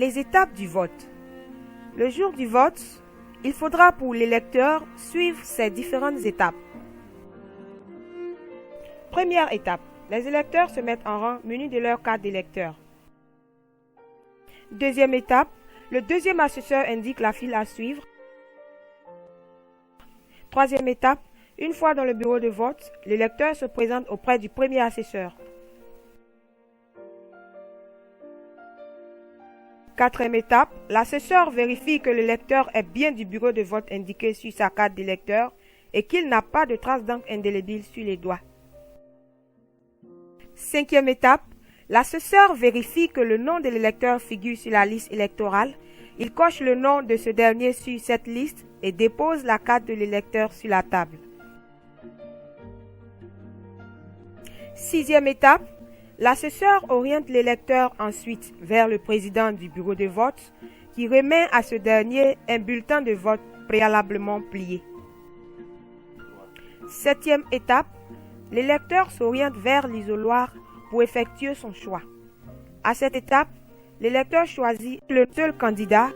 Les étapes du vote. Le jour du vote, il faudra pour l'électeur suivre ces différentes étapes. Première étape. Les électeurs se mettent en rang munis de leur carte d'électeur. Deuxième étape. Le deuxième assesseur indique la file à suivre. Troisième étape. Une fois dans le bureau de vote, l'électeur se présente auprès du premier assesseur. Quatrième étape, l'assesseur vérifie que l'électeur est bien du bureau de vote indiqué sur sa carte d'électeur et qu'il n'a pas de traces d'encre indélébile sur les doigts. Cinquième étape, l'assesseur vérifie que le nom de l'électeur figure sur la liste électorale. Il coche le nom de ce dernier sur cette liste et dépose la carte de l'électeur sur la table. Sixième étape, l'assesseur oriente l'électeur ensuite vers le président du bureau de vote qui remet à ce dernier un bulletin de vote préalablement plié. Septième étape, l'électeur s'oriente vers l'isoloir pour effectuer son choix. À cette étape, l'électeur choisit le seul candidat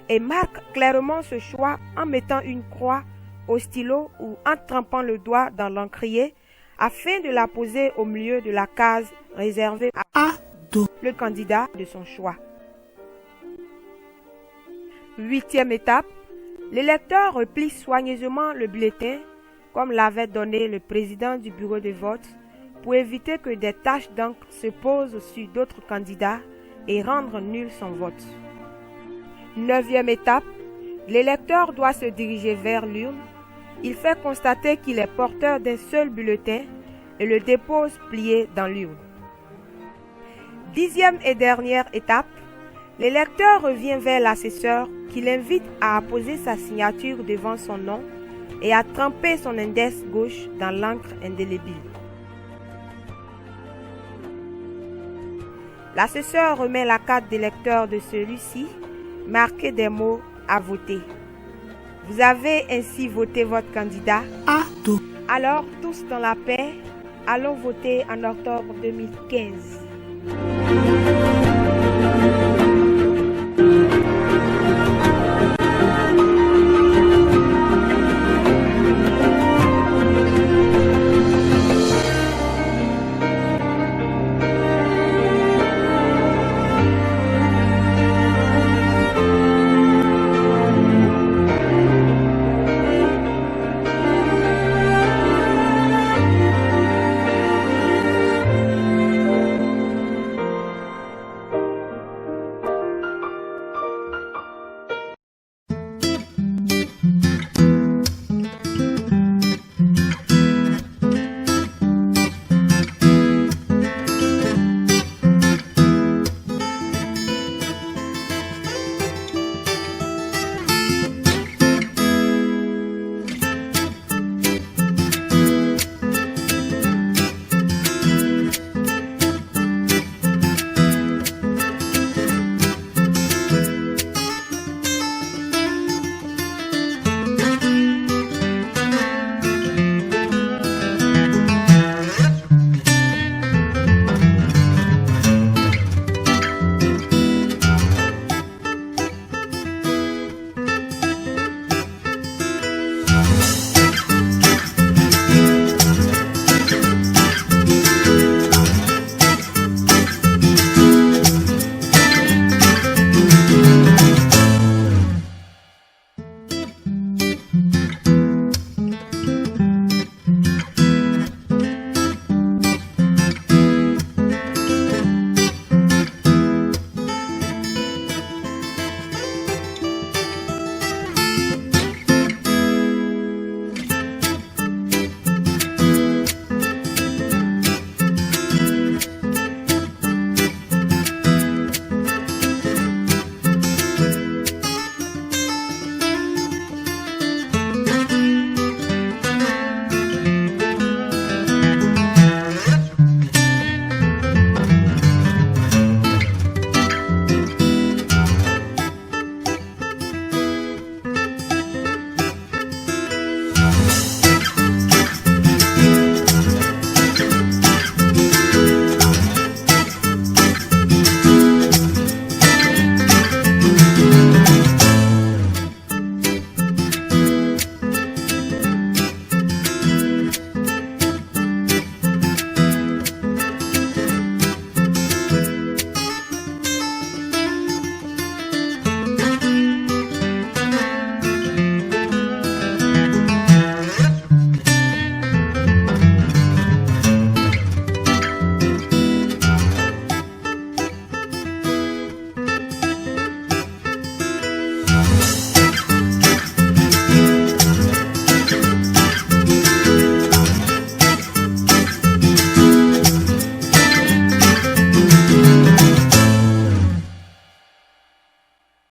et marque clairement ce choix en mettant une croix au stylo ou en trempant le doigt dans l'encrier afin de la poser au milieu de la case réservée à le candidat de son choix. Huitième étape, l'électeur replie soigneusement le bulletin comme l'avait donné le président du bureau de vote pour éviter que des taches d'encre se posent sur d'autres candidats et rendre nul son vote. Neuvième étape, l'électeur doit se diriger vers l'urne. Il fait constater qu'il est porteur d'un seul bulletin et le dépose plié dans l'urne. Dixième et dernière étape, l'électeur revient vers l'assesseur qui l'invite à apposer sa signature devant son nom et à tremper son index gauche dans l'encre indélébile. L'assesseur remet la carte d'électeur de celui-ci, marquée des mots à voter. Vous avez ainsi voté votre candidat. Alors, tous dans la paix, allons voter en octobre 2015.